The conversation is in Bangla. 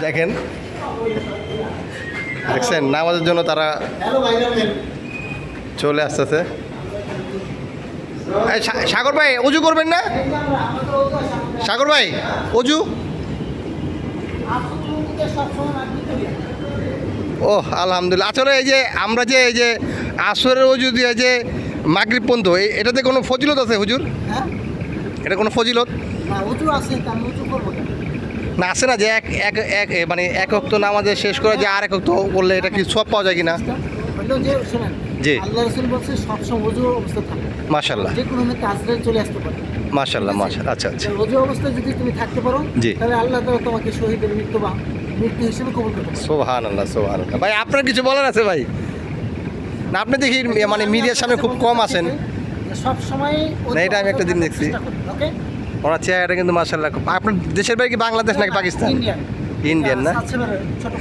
দেখেন, দেখছেন নামাজের জন্য তারা চলে আসতেছে। সাগর ভাই অজু করবেন না? সাগর ভাই অজু? ও আলহামদুলিল্লাহ। আসলে এই যে আমরা যে এই যে আসরের অজু দিয়ে যে মাগরিব পর্যন্ত এটাতে কোনো ফজিলত আছে হুজুর? এটা কোনো ফজিলত না আছে না? যে এক এক এক মানে এক ওয়াক্ত নামাজে শেষ করে যে আর এক ওয়াক্ত করলে এটা কি সওয়াব পাওয়া যায় কিনা? জি মাশাআল্লাহ, মাশাআল্লাহ, মাশাআল্লাহ। আচ্ছা আচ্ছা, ওযু অবস্থায় যদি তুমি থাকতে পারো জি, তাহলে আল্লাহ তাআলা তোমাকে শহীদের মৃত্যু হিসেবে কবুল করবে। সুবহানাল্লাহ, সুবহানাল্লাহ। ভাই আপনার কিছু বলার আছে ভাই? না আপনি দেখি মানে মিডিয়ার সামনে খুব কম আসেন। সব সময় না, এটা আমি একটা দিন দেখছি। ওকে, ওনার চেহারাটা কিন্তু মাশাআল্লাহ। আপনার দেশের বাড়ি কি বাংলাদেশ নাকি পাকিস্তান? ইন্ডিয়ান। ইন্ডিয়ান না? ছোট